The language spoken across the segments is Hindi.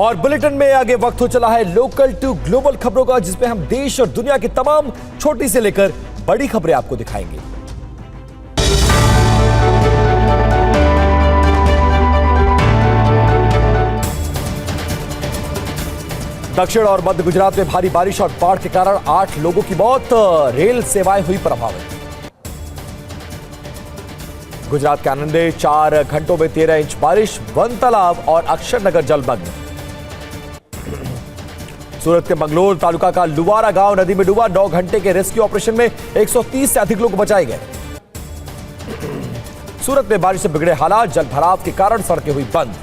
और बुलेटिन में आगे वक्त हो चला है लोकल टू ग्लोबल खबरों का, जिसमें हम देश और दुनिया की तमाम छोटी से लेकर बड़ी खबरें आपको दिखाएंगे। दक्षिण और मध्य गुजरात में भारी बारिश और बाढ़ के कारण 8 लोगों की मौत, रेल सेवाएं हुई प्रभावित। गुजरात के आनंद में 4 घंटों में 13 इंच बारिश, वन तालाब और अक्षरनगर जलमग्न। सूरत के मंगलोर तालुका का लुवारा गांव नदी में डूबा, 9 घंटे के रेस्क्यू ऑपरेशन में 130 से अधिक लोग बचाए गए। सूरत में बारिश से बिगड़े हालात, जल भराव के कारण सड़कें हुई बंद।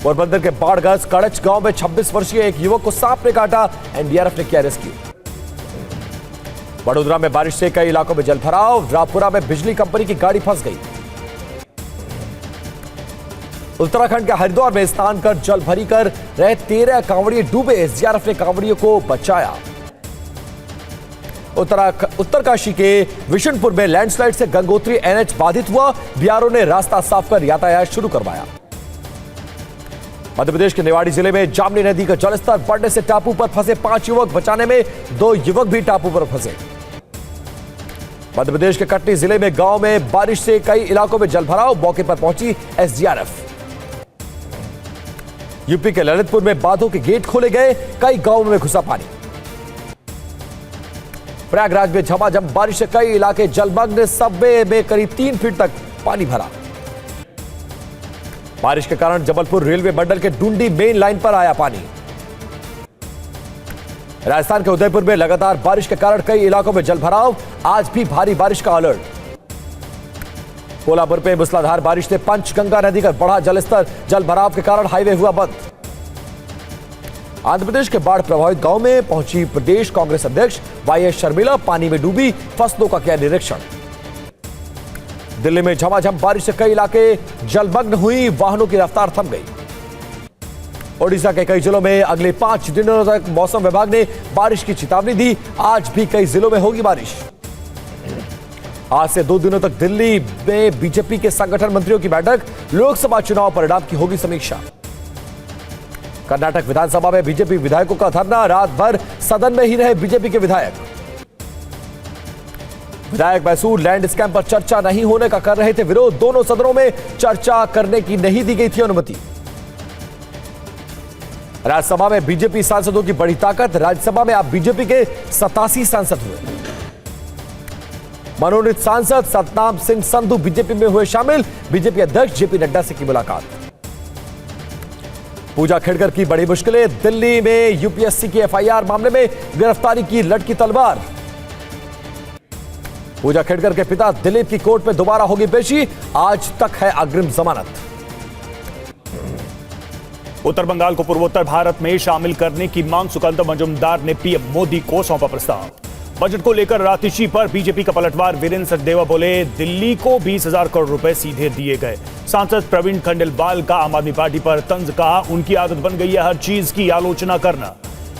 पोरबंदर के बाढ़ग्रस्त कड़च गांव में 26 वर्षीय एक युवक को सांप ने काटा, एनडीआरएफ ने किया रेस्क्यू। वडोदरा में बारिश से कई इलाकों में जल भराव, रामपुरा में बिजली कंपनी की गाड़ी फंस गई। उत्तराखंड के हरिद्वार में स्नान कर जल भरी कर रहे 13 कांवड़िए डूबे, एसडीआरएफ ने कांवड़ियों को बचाया। उत्तरकाशी के विशनपुर में लैंडस्लाइड से गंगोत्री एनएच बाधित हुआ, बीआरओ ने रास्ता साफ कर यातायात शुरू करवाया। मध्य प्रदेश के निवाड़ी जिले में जामनी नदी का जलस्तर बढ़ने से टापू पर फंसे 5 युवक, बचाने में 2 युवक भी टापू पर फंसे। मध्य प्रदेश के कटनी जिले में गांव में बारिश से कई इलाकों में जलभराव, मौके पर पहुंची एसडीआरएफ। यूपी के ललितपुर में बांधों के गेट खोले गए, कई गांवों में घुसा पानी। प्रयागराज में झमाझम बारिश से कई इलाके जलमग्न, सबवे में करीब 3 फीट तक पानी भरा। बारिश के कारण जबलपुर रेलवे मंडल के डुंडी मेन लाइन पर आया पानी। राजस्थान के उदयपुर में लगातार बारिश के कारण कई इलाकों में जलभराव, आज भी भारी बारिश का अलर्ट। कोल्हापुर में मूसलाधार बारिश से पंचगंगा नदी का बढ़ा जलस्तर, जलभराव के कारण हाईवे हुआ बंद। आंध्र प्रदेश के बाढ़ प्रभावित गांव में पहुंची प्रदेश कांग्रेस अध्यक्ष वाईएस शर्मिला, पानी में डूबी फसलों का किया निरीक्षण। दिल्ली में झमाझम बारिश से कई इलाके जलमग्न हुई, वाहनों की रफ्तार थम गई। ओडिशा के कई जिलों में अगले 5 दिनों तक मौसम विभाग ने बारिश की चेतावनी दी, आज भी कई जिलों में होगी बारिश। आज से 2 दिनों तक दिल्ली में बीजेपी के संगठन मंत्रियों की बैठक, लोकसभा चुनाव परिणाम की होगी समीक्षा। कर्नाटक विधानसभा में बीजेपी विधायकों का धरना, रात भर सदन में ही रहे बीजेपी के विधायक। विधायक मैसूर लैंड स्कैम पर चर्चा नहीं होने का कर रहे थे विरोध, दोनों सदनों में चर्चा करने की नहीं दी गई थी अनुमति। राज्यसभा में बीजेपी सांसदों की बड़ी ताकत, राज्यसभा में अब बीजेपी के 87 सांसद हुए। मनोनीत सांसद सतनाम सिंह संधू बीजेपी में हुए शामिल, बीजेपी अध्यक्ष जेपी नड्डा से की मुलाकात। पूजा खेड़कर की बड़ी मुश्किलें, दिल्ली में यूपीएससी की एफआईआर मामले में गिरफ्तारी की लटकी तलवार। पूजा खेड़कर के पिता दिलीप की कोर्ट में दोबारा होगी पेशी, आज तक है अग्रिम जमानत। उत्तर बंगाल को पूर्वोत्तर भारत में शामिल करने की मांग, सुकांत मजुमदार ने पीएम मोदी को सौंपा प्रस्ताव। बजट को लेकर रातिशी पर बीजेपी का पलटवार, वीरेंद्र सचदेवा बोले दिल्ली को 20,000 करोड़ रुपए सीधे दिए गए। सांसद प्रवीण खंडेलवाल का आम आदमी पार्टी पर तंज, कहा उनकी आदत बन गई है हर चीज की आलोचना करना।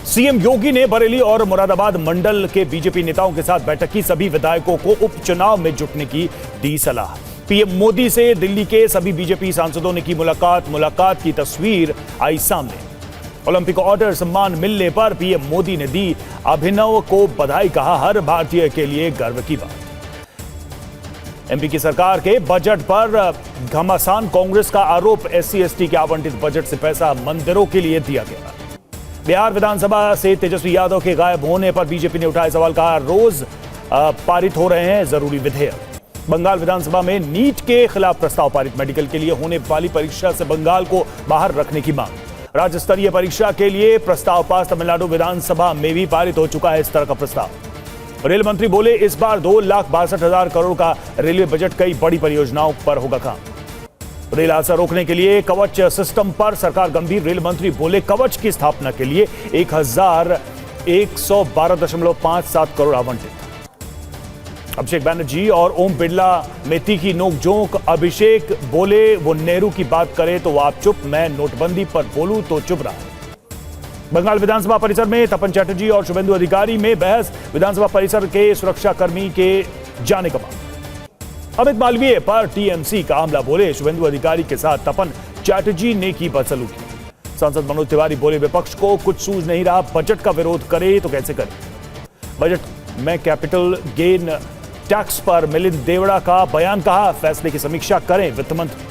सीएम योगी ने बरेली और मुरादाबाद मंडल के बीजेपी नेताओं के साथ बैठक की, सभी विधायकों को उपचुनाव में जुटने की दी सलाह। पीएम मोदी से दिल्ली के सभी बीजेपी सांसदों ने की मुलाकात की तस्वीर आई सामने। ओलंपिक ऑर्डर सम्मान मिलने पर पीएम मोदी ने दी अभिनव को बधाई, कहा हर भारतीय के लिए गर्व की बात। एमपी की सरकार के बजट पर घमासान, कांग्रेस का आरोप, SC/ST के आवंटित बजट से पैसा मंदिरों के लिए दिया गया। बिहार विधानसभा से तेजस्वी यादव के गायब होने पर बीजेपी ने उठाए सवाल, कहा रोज पारित हो रहे हैं जरूरी विधेयक। बंगाल विधानसभा में नीट के खिलाफ प्रस्ताव पारित, मेडिकल के लिए होने वाली परीक्षा से बंगाल को बाहर रखने की मांग। राज्य स्तरीय परीक्षा के लिए प्रस्ताव पास, तमिलनाडु विधानसभा में भी पारित हो चुका है इस तरह का प्रस्ताव। रेल मंत्री बोले इस बार 2,62,000 करोड़ का रेलवे बजट, कई बड़ी परियोजनाओं पर होगा काम। रेल हादसा रोकने के लिए कवच सिस्टम पर सरकार गंभीर, रेल मंत्री बोले कवच की स्थापना के लिए 1,112.57 करोड़ आवंटित। अभिषेक बैनर्जी और ओम बिरला में तीखी नोकझोंक, अभिषेक बोले वो नेहरू की बात करे तो आप चुप, मैं नोटबंदी पर बोलूं तो चुप रहा। बंगाल विधानसभा परिसर में तपन चैटर्जी और शुभेंदु अधिकारी में बहस, विधानसभा परिसर के सुरक्षाकर्मी के जाने का मामला। अमित मालवीय पर टीएमसी का हमला, बोले शुभेंदु अधिकारी के साथ तपन चैटर्जी ने की बदसलूकी। सांसद मनोज तिवारी बोले विपक्ष को कुछ सूझ नहीं रहा, बजट का विरोध करे तो कैसे करे। बजट में कैपिटल गेन टैक्स पर मिलिंद देवड़ा का बयान, कहा फैसले की समीक्षा करें वित्त मंत्री।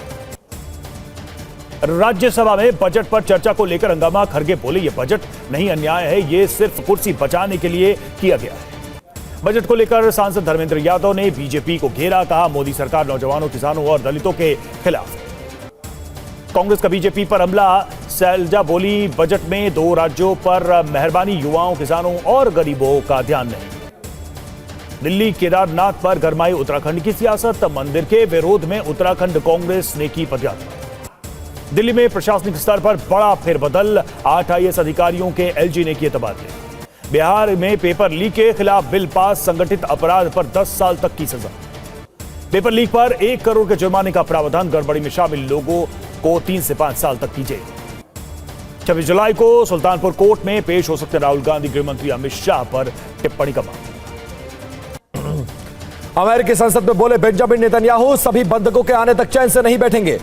राज्यसभा में बजट पर चर्चा को लेकर हंगामा, खड़गे बोले ये बजट नहीं अन्याय है, ये सिर्फ कुर्सी बचाने के लिए किया गया है। बजट को लेकर सांसद धर्मेंद्र यादव ने बीजेपी को घेरा, कहा मोदी सरकार नौजवानों, किसानों और दलितों के खिलाफ। कांग्रेस का बीजेपी पर हमला, शैलजा बोली बजट में 2 राज्यों पर मेहरबानी, युवाओं, किसानों और गरीबों का ध्यान नहीं। दिल्ली केदारनाथ पर गरमाई उत्तराखंड की सियासत, मंदिर के विरोध में उत्तराखंड कांग्रेस ने की पदयात्रा। दिल्ली में प्रशासनिक स्तर पर बड़ा फेरबदल, 8 आईएएस अधिकारियों के एलजी ने किए तबादले। बिहार में पेपर लीक के खिलाफ बिल पास, संगठित अपराध पर 10 साल तक की सजा। पेपर लीक पर 1 करोड़ के जुर्माने का प्रावधान, गड़बड़ी में शामिल लोगों को 3 से 5 साल तक की जेल। 26 जुलाई को सुल्तानपुर कोर्ट में पेश हो सकते राहुल गांधी, गृह मंत्री अमित शाह पर टिप्पणी का मामला। अमेरिकी संसद में बोले बेंजामिन नेतन्याहू, सभी बंधकों के आने तक चैन से नहीं बैठेंगे।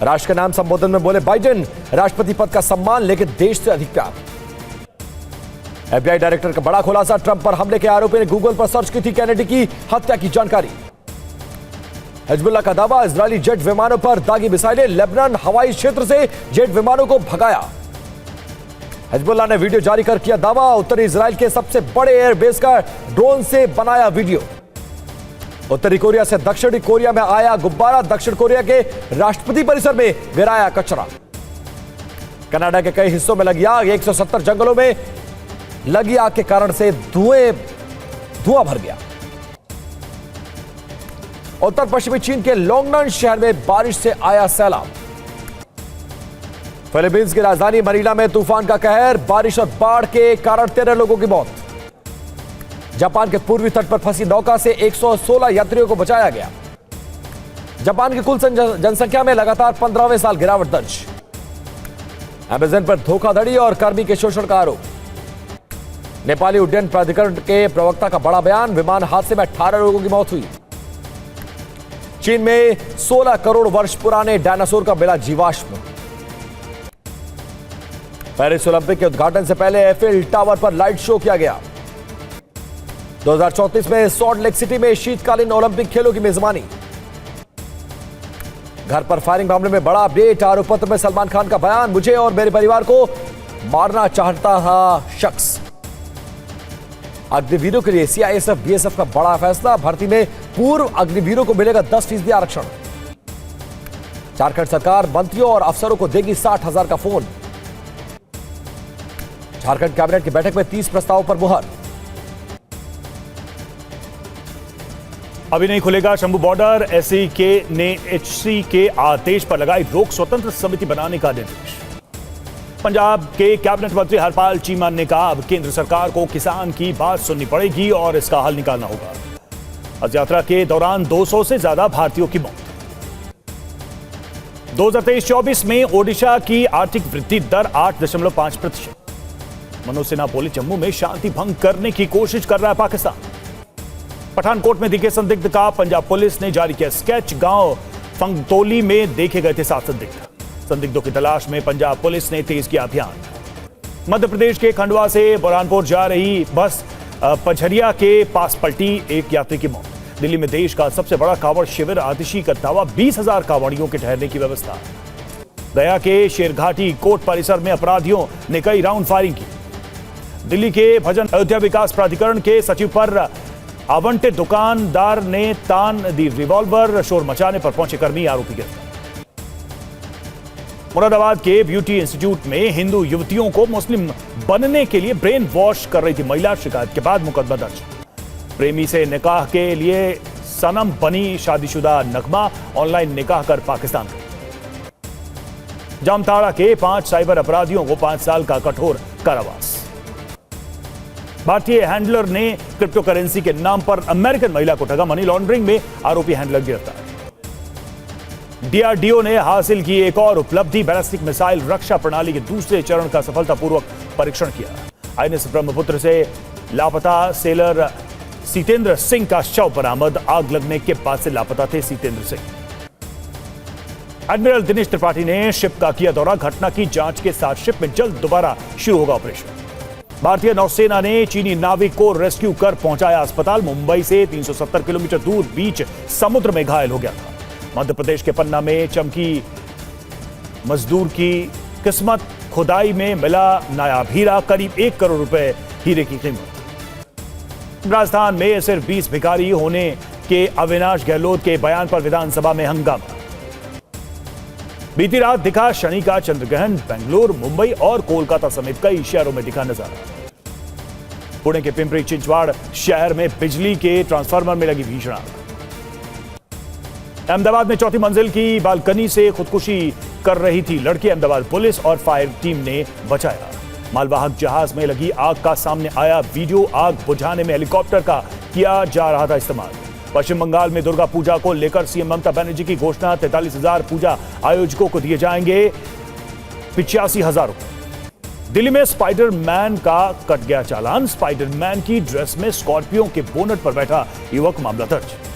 राष्ट्र के नाम संबोधन में बोले बाइडेन, राष्ट्रपति पद का सम्मान लेकिन देश से अधिक प्यार। एफबीआई डायरेक्टर का बड़ा खुलासा, ट्रंप पर हमले के आरोपी ने गूगल पर सर्च की थी कैनेडी की हत्या की जानकारी। हिजबुल्लाह का दावा, इजरायली जेट विमानों पर दागी मिसाइलें, लेबनान हवाई क्षेत्र से जेट विमानों को भगाया। हिजबुल्लाह ने वीडियो जारी कर किया दावा, उत्तरी इजराइल के सबसे बड़े एयरबेस का ड्रोन से बनाया वीडियो। उत्तरी कोरिया से दक्षिणी कोरिया में आया गुब्बारा, दक्षिण कोरिया के राष्ट्रपति परिसर में गिराया कचरा। कनाडा के कई हिस्सों में लगी आग, 170 जंगलों में लगी आग के कारण से धुआं भर गया। उत्तर पश्चिमी चीन के लोंगनन शहर में बारिश से आया सैलाब। फिलीपींस की राजधानी मनीला में तूफान का कहर, बारिश और बाढ़ के कारण 13 लोगों की मौत। जापान के पूर्वी तट पर फंसी नौका से 116 यात्रियों को बचाया गया। जापान की कुल जनसंख्या में लगातार 15वें साल गिरावट दर्ज। अमेजन पर धोखाधड़ी और कर्मी के शोषण का आरोप। नेपाली उड्डयन प्राधिकरण के प्रवक्ता का बड़ा बयान, विमान हादसे में 18 लोगों की मौत हुई। चीन में 16 करोड़ वर्ष पुराने डायनासोर का मिला जीवाश्म। पेरिस ओलंपिक के उद्घाटन से पहले एफिल टावर पर लाइट शो किया गया। 2034 में सॉल्ट लेक सिटी में शीतकालीन ओलंपिक खेलों की मेजबानी। घर पर फायरिंग मामले में बड़ा अपडेट, आरोप पत्र में सलमान खान का बयान, मुझे और मेरे परिवार को मारना चाहता था शख्स। अग्निवीरों के लिए सीआईएसएफ बीएसएफ का बड़ा फैसला, भर्ती में पूर्व अग्निवीरों को मिलेगा 10% आरक्षण। झारखंड सरकार मंत्रियों और अफसरों को देगी 60,000 का फोन। झारखंड कैबिनेट की बैठक में 30 प्रस्तावों पर मुहर। अभी नहीं खुलेगा शंभू बॉर्डर, एससीके ने एचसी के आदेश पर लगाई रोक, स्वतंत्र समिति बनाने का निर्देश। पंजाब के कैबिनेट मंत्री हरपाल चीमा ने कहा अब केंद्र सरकार को किसान की बात सुननी पड़ेगी और इसका हल निकालना होगा। हज यात्रा के दौरान 200 से ज्यादा भारतीयों की मौत। 2023-24 में ओडिशा की आर्थिक वृद्धि दर 8.5%। मनोज सिन्हा बोले जम्मू में शांति भंग करने की कोशिश कर रहा है पाकिस्तान। पठानकोट में दिखे संदिग्ध का पंजाब पुलिस ने जारी किया स्केच, गांव फंगतोली में देखे गए थे 7 संदिग्ध। संदिग्धों की तलाश में पंजाब पुलिस ने तेज किया अभियान। मध्य प्रदेश के खंडवा से बुरहानपुर जा रही बस पझरिया के पास पलटी, 1 यात्री की मौत। दिल्ली में देश का सबसे बड़ा कांवड़ शिविर, आतिशी का दावा, 20,000 कांवड़ियों के ठहरने की व्यवस्था। गया के शेरघाटी कोर्ट परिसर में अपराधियों ने कई राउंड फायरिंग की। दिल्ली के भजन अयोध्या विकास प्राधिकरण के सचिव पर आवंटित दुकानदार ने तान दी रिवॉल्वर, शोर मचाने पर पहुंचे कर्मी, आरोपी गिरफ्तार। मुरादाबाद के ब्यूटी इंस्टीट्यूट में हिंदू युवतियों को मुस्लिम बनने के लिए ब्रेन वॉश कर रही थी महिला, शिकायत के बाद मुकदमा दर्ज। प्रेमी से निकाह के लिए सनम बनी शादीशुदा नगमा, ऑनलाइन निकाह कर पाकिस्तान गई। जामताड़ा के 5 साइबर अपराधियों को 5 साल का कठोर कारावास। भारतीय हैंडलर ने क्रिप्टो करेंसी के नाम पर अमेरिकन महिला को ठगा, मनी लॉन्ड्रिंग में आरोपी हैंडलर गिरफ्तार। डीआरडीओ ने हासिल की एक और उपलब्धि, बैलिस्टिक मिसाइल रक्षा प्रणाली के दूसरे चरण का सफलतापूर्वक परीक्षण किया। आईएनएस ब्रह्मपुत्र से लापता सेलर सीतेंद्र सिंह का शव बरामद। आग लगने के बाद से लापता थे सीतेंद्र सिंह। एडमिरल दिनेश त्रिपाठी ने शिप का किया दौरा। घटना की जांच के साथ शिप में जल्द दोबारा शुरू होगा ऑपरेशन। भारतीय नौसेना ने चीनी नाविक को रेस्क्यू कर पहुंचाया अस्पताल। मुंबई से 370 किलोमीटर दूर बीच समुद्र में घायल हो गया था। मध्य प्रदेश के पन्ना में चमकी मजदूर की किस्मत। खुदाई में मिला नायाब हीरा, करीब 1 करोड़ रुपए हीरे की कीमत। राजस्थान में सिर्फ 20 भिखारी होने के अविनाश गहलोत के बयान पर विधानसभा में हंगामा। बीती रात दिखा शनि का चंद्रग्रहण। बेंगलुरु, मुंबई और कोलकाता समेत कई शहरों में दिखा नजारा। पुणे के पिंपरी चिंचवाड़ शहर में बिजली के ट्रांसफार्मर में लगी भीषण आग। अहमदाबाद में चौथी मंजिल की बालकनी से खुदकुशी कर रही थी लड़की। अहमदाबाद पुलिस और फायर टीम ने बचाया। मालवाहक जहाज में लगी आग का सामने आया वीडियो। आग बुझाने में हेलीकॉप्टर का किया जा रहा था इस्तेमाल। पश्चिम बंगाल में दुर्गा पूजा को लेकर सीएम ममता बनर्जी की घोषणा। 43,000 पूजा आयोजकों को दिए जाएंगे 85,000 रुपए। दिल्ली में स्पाइडरमैन का कट गया चालान। स्पाइडरमैन की ड्रेस में स्कॉर्पियो के बोनट पर बैठा युवक, मामला दर्ज।